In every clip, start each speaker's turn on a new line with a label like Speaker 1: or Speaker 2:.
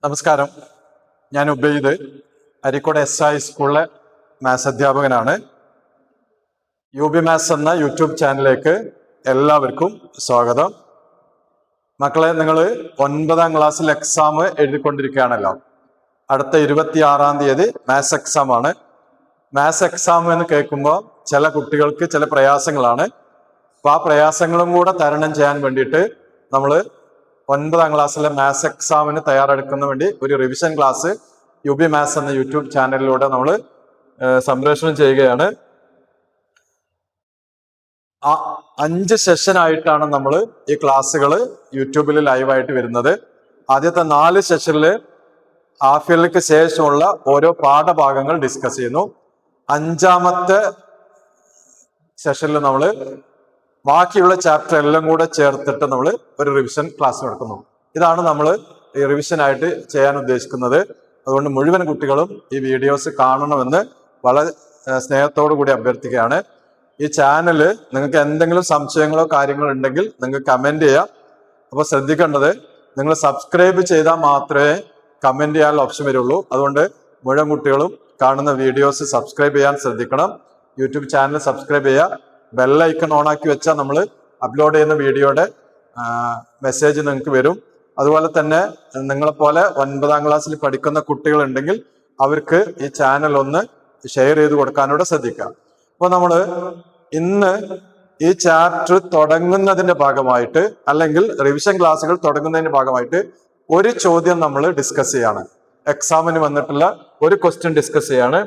Speaker 1: നമസ്കാരം, ഞാൻ ഉബൈദ്, അരീക്കോട് SI സ്കൂളിലെ മാത്സ് അധ്യാപകനാണ്. UB മാത്സ് എന്ന യൂട്യൂബ് ചാനലിലേക്ക് എല്ലാവർക്കും സ്വാഗതം. മക്കളെ, നിങ്ങൾ 9ാം ക്ലാസ്സിൽ എക്സാം എഴുതിക്കൊണ്ടിരിക്കുകയാണല്ലോ. അടുത്ത 26-ാം തീയതി മാത്സ് എക്സാം ആണ്. മാത്സ് എക്സാം എന്ന് കേൾക്കുമ്പോൾ ചില കുട്ടികൾക്ക് ചില പ്രയാസങ്ങളാണ്. അപ്പോൾ ആ പ്രയാസങ്ങളും കൂടെ തരണം ചെയ്യാൻ വേണ്ടിയിട്ട് നമ്മൾ 9ാം ക്ലാസ്സിലെ മാത്സ് എക്സാമിന് തയ്യാറെടുക്കുന്ന വേണ്ടി ഒരു റിവിഷൻ ക്ലാസ് UB മാത്സ് എന്ന യൂട്യൂബ് ചാനലിലൂടെ നമ്മൾ സംപ്രേഷണം ചെയ്യുകയാണ്. 5 സെഷനായിട്ടാണ് നമ്മൾ ഈ ക്ലാസ്സുകൾ യൂട്യൂബിൽ ലൈവായിട്ട് വരുന്നത്. ആദ്യത്തെ 4 സെഷനിൽ ഹാഫ് ഇയറിലേക്ക് ശേഷമുള്ള ഓരോ പാഠഭാഗങ്ങൾ ഡിസ്കസ് ചെയ്യുന്നു. 5ാമത്തെ സെഷനിൽ നമ്മൾ ബാക്കിയുള്ള ചാപ്റ്റർ എല്ലാം കൂടെ ചേർത്തിട്ട് നമ്മൾ ഒരു റിവിഷൻ ക്ലാസ് നടക്കുന്നു. ഇതാണ് നമ്മൾ ഈ റിവിഷനായിട്ട് ചെയ്യാൻ ഉദ്ദേശിക്കുന്നത്. അതുകൊണ്ട് മുഴുവൻ കുട്ടികളും ഈ വീഡിയോസ് കാണണമെന്ന് വളരെ സ്നേഹത്തോടു കൂടി അഭ്യർത്ഥിക്കുകയാണ്. ഈ ചാനൽ നിങ്ങൾക്ക് എന്തെങ്കിലും സംശയങ്ങളോ കാര്യങ്ങളോ ഉണ്ടെങ്കിൽ നിങ്ങൾക്ക് കമന്റ് ചെയ്യാം. അപ്പോൾ ശ്രദ്ധിക്കേണ്ടത്, നിങ്ങൾ സബ്സ്ക്രൈബ് ചെയ്താൽ മാത്രമേ കമന്റ് ചെയ്യാനുള്ള ഓപ്ഷൻ വരുള്ളൂ. അതുകൊണ്ട് മുഴുവൻ കുട്ടികളും കാണുന്ന വീഡിയോസ് സബ്സ്ക്രൈബ് ചെയ്യാൻ ശ്രദ്ധിക്കണം. യൂട്യൂബ് ചാനൽ സബ്സ്ക്രൈബ് ചെയ്യുക. ബെല്ലൈക്കൺ ഓണാക്കി വെച്ചാൽ നമ്മൾ അപ്ലോഡ് ചെയ്യുന്ന വീഡിയോയുടെ മെസ്സേജ് നിങ്ങൾക്ക് വരും. അതുപോലെ തന്നെ നിങ്ങളെപ്പോലെ 9ാം ക്ലാസ്സിൽ പഠിക്കുന്ന കുട്ടികളുണ്ടെങ്കിൽ അവർക്ക് ഈ ചാനൽ ഒന്ന് ഷെയർ ചെയ്ത് കൊടുക്കാനൂടെ ശ്രദ്ധിക്കാം. അപ്പോൾ നമ്മൾ ഇന്ന് ഈ ചാപ്റ്റർ തുടങ്ങുന്നതിന്റെ ഭാഗമായിട്ട്, അല്ലെങ്കിൽ റിവിഷൻ ക്ലാസ്സുകൾ തുടങ്ങുന്നതിന്റെ ഭാഗമായിട്ട് ഒരു ചോദ്യം നമ്മൾ ഡിസ്കസ് ചെയ്യാണ്. എക്സാമിന് വന്നിട്ടുള്ള ഒരു ക്വസ്റ്റ്യൻ ഡിസ്കസ് ചെയ്യാണ്.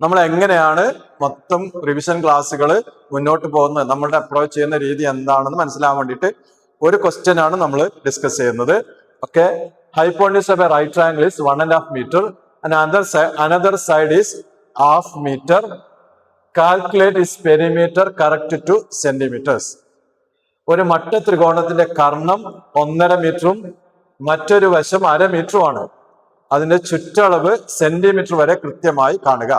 Speaker 1: നമ്മൾ എങ്ങനെയാണ് മൊത്തം റിവിഷൻ ക്ലാസ്സുകൾ മുന്നോട്ട് പോകുന്നത്, നമ്മളുടെ അപ്രോച്ച് ചെയ്യുന്ന രീതി എന്താണെന്ന് മനസ്സിലാവാൻ വേണ്ടിയിട്ട് ഒരു ക്വസ്റ്റ്യൻ ആണ് നമ്മൾ ഡിസ്കസ് ചെയ്യുന്നത്. Okay, hypotenuse of a right triangle is 1.5 meter and another side is 1/2 meter. Calculate its perimeter correct to centimeters. ഒരു മട്ട ത്രികോണത്തിന്റെ കർണം 1.5 മീറ്ററും മറ്റൊരു വശം 1/2 മീറ്ററുമാണ്. അതിന്റെ ചുറ്റളവ് സെന്റിമീറ്റർ വരെ കൃത്യമായി കാണുക.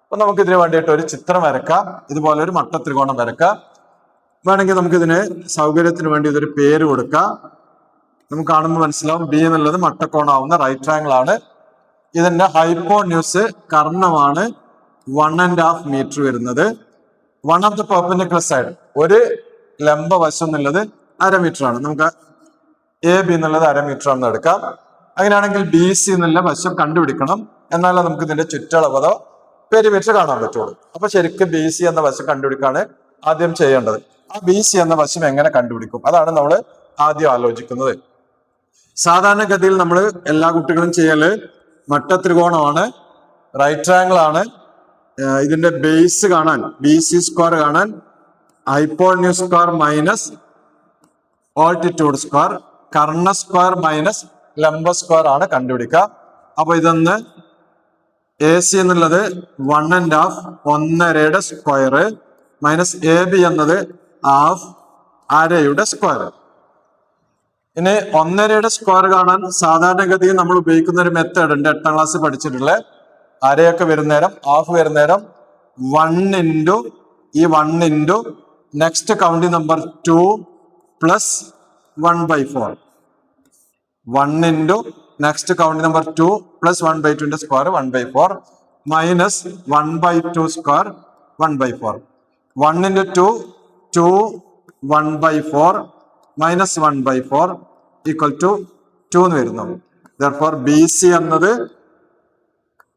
Speaker 1: അപ്പൊ നമുക്ക് ഇതിന് വേണ്ടിയിട്ട് ഒരു ചിത്രം വരക്കാം. ഇതുപോലെ ഒരു മട്ട ത്രികോണം വരക്കാം. വേണമെങ്കിൽ നമുക്കിതിന് സൗകര്യത്തിന് വേണ്ടി ഇതൊരു പേര് കൊടുക്കാം. നമുക്ക് കാണുമ്പോൾ മനസ്സിലാവും B എന്നുള്ളത് മട്ടക്കോണാവുന്ന റൈറ്റ് ട്രയാങ്കിൾ ആണ്. ഇതിന്റെ ഹൈപ്പോന്യൂസ് കർണമാണ് 1.5 meter വരുന്നത്. 1 of the perpendicular side, ഒരു ലംബ വശം എന്നുള്ളത് 1/2 meter ആണ്. നമുക്ക് AB എന്നുള്ളത് 1/2 meter ആണെന്ന് എടുക്കാം. അങ്ങനെയാണെങ്കിൽ BC എന്നുള്ള വശം കണ്ടുപിടിക്കണം. എന്നാലേ നമുക്ക് ഇതിന്റെ ചുറ്റളവതോ പെരിമീറ്റർ കാണാൻ പറ്റുള്ളൂ. അപ്പൊ ശരിക്കും BC എന്ന വശം കണ്ടുപിടിക്കാണ് ആദ്യം ചെയ്യേണ്ടത്. ആ BC എന്ന വശം എങ്ങനെ കണ്ടുപിടിക്കും, അതാണ് നമ്മൾ ആദ്യം ആലോചിക്കുന്നത്. സാധാരണഗതിയിൽ നമ്മൾ എല്ലാ കുട്ടികളും ചെയ്യല് മട്ട ത്രികോണമാണ്, റൈറ്റ് ട്രയാങ്കിൾ ആണ്. ഇതിന്റെ ബേസ് കാണാൻ BC സ്ക്വയർ കാണാൻ hypotenuse square minus altitude square, കർണ സ്ക്വയർ മൈനസ് ലംബ സ്ക്വയർ ആണ് കണ്ടുപിടിക്കുക. അപ്പൊ ഇതൊന്ന് AC എന്നുള്ളത് 1.5 1/2 സ്ക്വയർ മൈനസ് AB എന്നത് 1/2 1/2 സ്ക്വയർ. ഇനി 1/2 സ്ക്വയർ കാണാൻ സാധാരണഗതിയിൽ നമ്മൾ ഉപയോഗിക്കുന്ന ഒരു മെത്തേഡ് ഉണ്ട്. 8ാം ക്ലാസ് പഠിച്ചിട്ടുള്ള അരയൊക്കെ വരുന്നേരം 1/2 വരുന്നേരം 1 into ഈ 1 into next counting number 2 plus 1/4. 1 into next counting number 2 plus 1/2 square 1/4 minus 1/2 square 1/4. 1 into 2 2 1/4 minus 1/4 equal to 2 എന്ന് വരുന്നു. therefore BC എന്നത്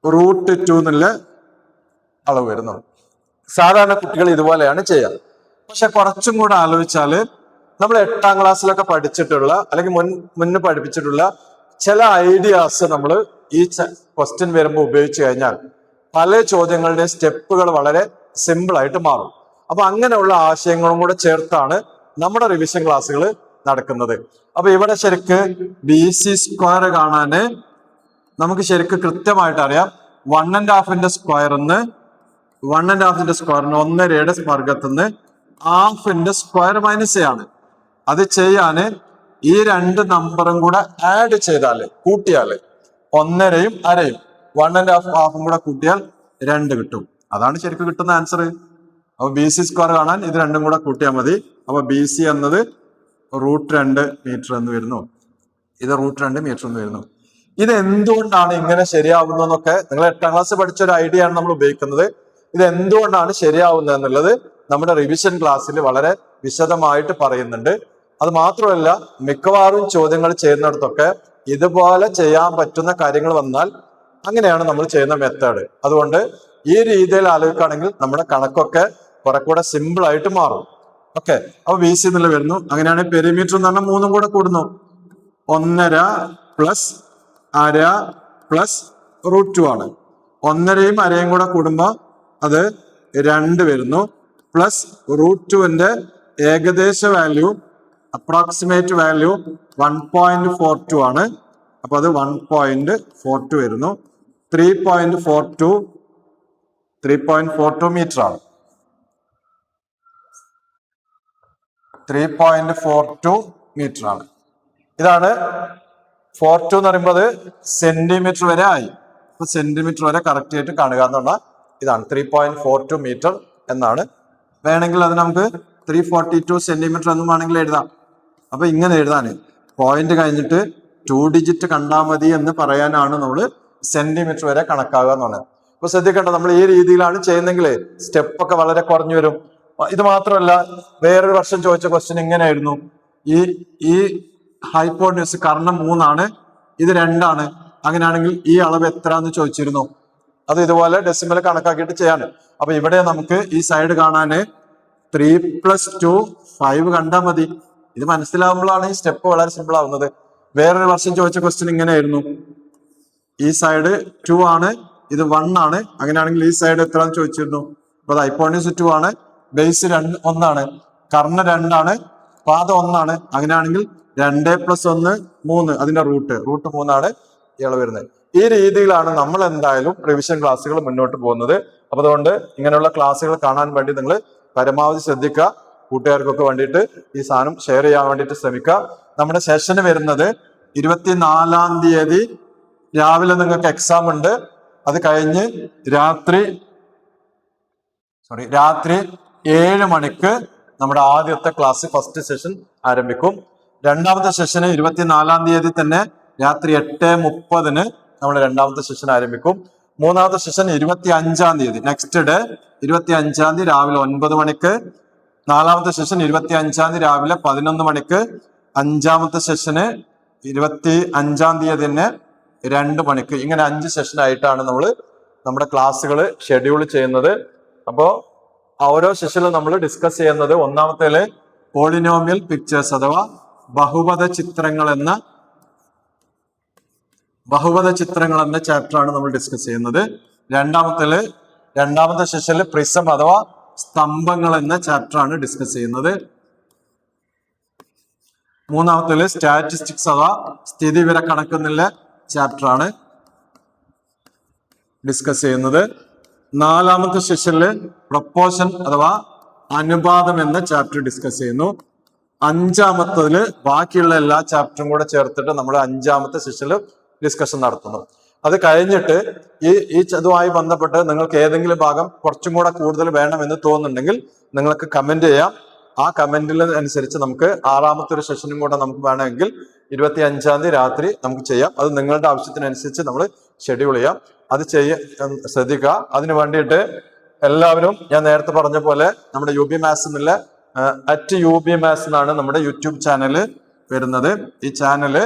Speaker 1: √2 എന്നുള്ള അളവ് വരുന്നു. സാധാരണ കുട്ടികൾ ഇതുപോലെയാണ് ചെയ്യുക. പക്ഷെ കുറച്ചും കൂടെ ആലോചിച്ചാല് നമ്മൾ 8ാം ക്ലാസ്സിലൊക്കെ പഠിച്ചിട്ടുള്ള അല്ലെങ്കിൽ മുന്നേ പഠിപ്പിച്ചിട്ടുള്ള ചില ഐഡിയാസ് നമ്മൾ ഈ ക്വസ്റ്റ്യൻ വരുമ്പോൾ ഉപയോഗിച്ച് കഴിഞ്ഞാൽ പല ചോദ്യങ്ങളുടെയും സ്റ്റെപ്പുകൾ വളരെ സിമ്പിൾ ആയിട്ട് മാറും. അപ്പൊ അങ്ങനെയുള്ള ആശയങ്ങളും കൂടെ ചേർത്താണ് നമ്മുടെ റിവിഷൻ ക്ലാസ്സുകൾ നടക്കുന്നത്. അപ്പൊ ഇവിടെ ശരിക്ക് BC സ്ക്വയർ കാണാന് നമുക്ക് ശരിക്കും കൃത്യമായിട്ട് അറിയാം. 1.5 സ്ക്വയറിന്ന് 1.5 സ്ക്വയറിന് 1/2 വർഗത്തുനിന്ന് 1/2 സ്ക്വയർ മൈനസ് ചെയ്യാണ്. അത് ചെയ്യാന് ഈ 2 നമ്പറും കൂടെ ആഡ് ചെയ്താല് കൂട്ടിയാല് 1/2 1/2 1.5 കൂടെ കൂട്ടിയാൽ 2 കിട്ടും. അതാണ് ശരിക്കും കിട്ടുന്ന ആൻസർ. അപ്പൊ BC സ്ക്വയർ കാണാൻ ഇത് രണ്ടും കൂടെ കൂട്ടിയാൽ മതി. അപ്പൊ BC എന്നത് √2 മീറ്റർ എന്ന് വരുന്നു. ഇത് √2 മീറ്റർ എന്ന് വരുന്നു. ഇത് എന്തുകൊണ്ടാണ് ഇങ്ങനെ ശരിയാവുന്നതെന്നൊക്കെ നിങ്ങൾ 8ാം ക്ലാസ് പഠിച്ച ഒരു ഐഡിയ ആണ് നമ്മൾ ഉപയോഗിക്കുന്നത്. ഇത് എന്തുകൊണ്ടാണ് ശരിയാവുന്നത് എന്നുള്ളത് നമ്മുടെ റിവിഷൻ ക്ലാസ്സിൽ വളരെ വിശദമായിട്ട് പറയുന്നുണ്ട്. അത് മാത്രമല്ല, മിക്കവാറും ചോദ്യങ്ങൾ ചെയ്യുന്നിടത്തൊക്കെ ഇതുപോലെ ചെയ്യാൻ പറ്റുന്ന കാര്യങ്ങൾ വന്നാൽ അങ്ങനെയാണ് നമ്മൾ ചെയ്യുന്ന മെത്തേഡ്. അതുകൊണ്ട് ഈ രീതിയിൽ ആലോചിക്കുകയാണെങ്കിൽ നമ്മുടെ കണക്കൊക്കെ കുറെ കൂടെ സിമ്പിൾ ആയിട്ട് മാറും. ഓക്കെ, അപ്പൊ ബി സി എന്നുള്ള വരുന്നു. അങ്ങനെയാണെങ്കിൽ പെരിമീറ്റർ എന്ന് പറഞ്ഞാൽ 3 കൂടെ കൂടുന്നു. 1.5 പ്ലസ് അര പ്ലസ് √2 ആണ്. 1.5യും അരയും കൂടെ കൂടുമ്പോ അത് 2 വരുന്നു. പ്ലസ് √2ന്റെ ഏകദേശ വാല്യൂ, അപ്രോക്സിമേറ്റ് വാല്യൂ 1.42 ആണ്. അപ്പൊ അത് 1.42 വരുന്നു. 3.42 മീറ്റർ ആണ്. 3.42 മീറ്റർ ആണ്. ഇതാണ് 42 എന്ന് പറയുമ്പോൾ അത് സെന്റിമീറ്റർ വരെ ആയി. അപ്പൊ സെന്റിമീറ്റർ വരെ കറക്റ്റ് ആയിട്ട് കാണുക എന്നുള്ള ഇതാണ് 3.42 മീറ്റർ എന്നാണ്. വേണമെങ്കിൽ അത് നമുക്ക് 342 സെന്റിമീറ്റർ എന്നും വേണമെങ്കിൽ എഴുതാം. അപ്പൊ ഇങ്ങനെ എഴുതാന് പോയിന്റ് കഴിഞ്ഞിട്ട് 2 ഡിജിറ്റ് കണ്ടാൽ മതി എന്ന് പറയാനാണ് നമ്മൾ സെന്റിമീറ്റർ വരെ കണക്കാകുക എന്നുള്ളത്. അപ്പൊ ശ്രദ്ധിക്കേണ്ട, നമ്മൾ ഈ രീതിയിലാണ് ചെയ്യുന്നെങ്കിൽ സ്റ്റെപ്പ് ഒക്കെ വളരെ കുറഞ്ഞു വരും. ഇത് മാത്രമല്ല, വേറൊരു വർഷം ചോദിച്ച ക്വസ്റ്റ്യൻ ഇങ്ങനെയായിരുന്നു. ഈ ഹൈപ്പോട്യൂസ് കർണം 3 ആണ്, ഇത് 2 ആണ്. അങ്ങനെയാണെങ്കിൽ ഈ അളവ് എത്ര എന്ന് ചോദിച്ചിരുന്നു. അത് ഇതുപോലെ ഡെസിമൽ കണക്കാക്കിയിട്ട് ചെയ്യാണ്. അപ്പൊ ഇവിടെ നമുക്ക് ഈ സൈഡ് കാണാന് 3 + 2 5 കണ്ടാൽ മതി. ഇത് മനസ്സിലാവുമ്പോഴാണ് ഈ സ്റ്റെപ്പ് വളരെ സിമ്പിൾ ആവുന്നത്. വേറൊരു വർഷം ചോദിച്ച ക്വസ്റ്റ്യൻ ഇങ്ങനെയായിരുന്നു. ഈ സൈഡ് 2 ആണ്, ഇത് 1 ആണ്. അങ്ങനെയാണെങ്കിൽ ഈ സൈഡ് എത്രയാണെന്ന് ചോദിച്ചിരുന്നു. അപ്പൊ അത് ഹൈപ്പോട്യൂസ് 2 ആണ്, ബേസ് 1 ആണ്, കർണം 2 ആണ്, പാദം 1 ആണ്. അങ്ങനെയാണെങ്കിൽ 2 + 1 3, അതിന്റെ റൂട്ട് 3 ആണ് ഇയാൾ വരുന്നത്. ഈ രീതിയിലാണ് നമ്മൾ എന്തായാലും റിവിഷൻ ക്ലാസ്സുകൾ മുന്നോട്ട് പോകുന്നത്. അപ്പൊ അതുകൊണ്ട് ഇങ്ങനെയുള്ള ക്ലാസ്സുകൾ കാണാൻ വേണ്ടി നിങ്ങൾ പരമാവധി ശ്രദ്ധിക്കുക. കൂട്ടുകാർക്കൊക്കെ വേണ്ടിയിട്ട് ഈ സാധനം ഷെയർ ചെയ്യാൻ വേണ്ടിയിട്ട് ശ്രമിക്കുക. നമ്മുടെ സെഷന് വരുന്നത് 24-ാം തീയതി രാവിലെ നിങ്ങൾക്ക് എക്സാം ഉണ്ട്. അത് കഴിഞ്ഞ് രാത്രി 7 മണിക്ക് നമ്മുടെ ആദ്യത്തെ ക്ലാസ് ഫസ്റ്റ് സെഷൻ ആരംഭിക്കും. രണ്ടാമത്തെ സെഷന് 24-ാം തീയതി തന്നെ രാത്രി 8:30 നമ്മുടെ രണ്ടാമത്തെ സെഷൻ ആരംഭിക്കും. മൂന്നാമത്തെ സെഷൻ 25-ാം തീയതി നെക്സ്റ്റ് ഡേ 25-ാം തീയതി രാവിലെ 9 മണിക്ക്. നാലാമത്തെ സെഷൻ 25-ാം തീയതി രാവിലെ 11 മണിക്ക്. അഞ്ചാമത്തെ സെഷന് 25-ാം തീയതി തന്നെ 2 മണിക്ക്. ഇങ്ങനെ 5 സെഷൻ ആയിട്ടാണ് നമ്മൾ നമ്മുടെ ക്ലാസ്സുകൾ ഷെഡ്യൂൾ ചെയ്യുന്നത്. അപ്പോൾ ഓരോ സെഷനിലും നമ്മൾ ഡിസ്കസ് ചെയ്യുന്നത് ഒന്നാമത്തേല് പോളിനോമിയൽ പിക്ചേഴ്സ് അഥവാ ബഹുപദ ചിത്രങ്ങൾ എന്ന ചാപ്റ്റർ ആണ് നമ്മൾ ഡിസ്കസ് ചെയ്യുന്നത്. രണ്ടാമത്തെ സെഷനിൽ പ്രിസം അഥവാ സ്തംഭങ്ങൾ എന്ന ചാപ്റ്റർ ആണ് ഡിസ്കസ് ചെയ്യുന്നത്. മൂന്നാമത്തേല് സ്റ്റാറ്റിസ്റ്റിക്സ് അഥവാ സ്ഥിതിവിവര കണക്കെന്നുള്ള ചാപ്റ്റർ ആണ് ഡിസ്കസ് ചെയ്യുന്നത്. നാലാമത്തെ സെഷനിൽ പ്രൊപ്പോർഷൻ അഥവാ അനുപാതം എന്ന ചാപ്റ്റർ ഡിസ്കസ് ചെയ്യുന്നു. അഞ്ചാമത്തതില് ബാക്കിയുള്ള എല്ലാ ചാപ്റ്ററും കൂടെ ചേർത്തിട്ട് നമ്മൾ 5-ാമത്തെ സെഷനിൽ ഡിസ്കഷൻ നടത്തുന്നു. അത് കഴിഞ്ഞിട്ട് ഇതുമായി ബന്ധപ്പെട്ട് നിങ്ങൾക്ക് ഏതെങ്കിലും ഭാഗം കുറച്ചും കൂടെ കൂടുതൽ വേണമെന്ന് തോന്നുന്നുണ്ടെങ്കിൽ നിങ്ങൾക്ക് കമന്റ് ചെയ്യാം. ആ കമന്റിൽ അനുസരിച്ച് നമുക്ക് 6-ാമത്തെ ഒരു സെഷനും കൂടെ നമുക്ക് വേണമെങ്കിൽ 25-ാം തീയതി രാത്രി നമുക്ക് ചെയ്യാം. അത് നിങ്ങളുടെ ആവശ്യത്തിനനുസരിച്ച് നമ്മൾ ഷെഡ്യൂൾ ചെയ്യാം. അത് ശ്രദ്ധിക്കുക. അതിന് വേണ്ടിയിട്ട് എല്ലാവരും ഞാൻ നേരത്തെ പറഞ്ഞ പോലെ നമ്മുടെ UB Maths എന്നുള്ള @UB Maths എന്നാണ് നമ്മുടെ യൂട്യൂബ് ചാനൽ വരുന്നത്. ഈ ചാനൽ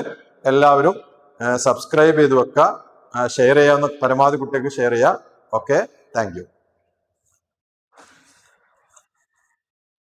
Speaker 1: എല്ലാവരും സബ്സ്ക്രൈബ് ചെയ്ത് വെക്കുക. ഷെയർ ചെയ്യാവുന്ന പരമാവധി കുട്ടികൾക്ക് ഷെയർ ചെയ്യുക. Okay, thank you.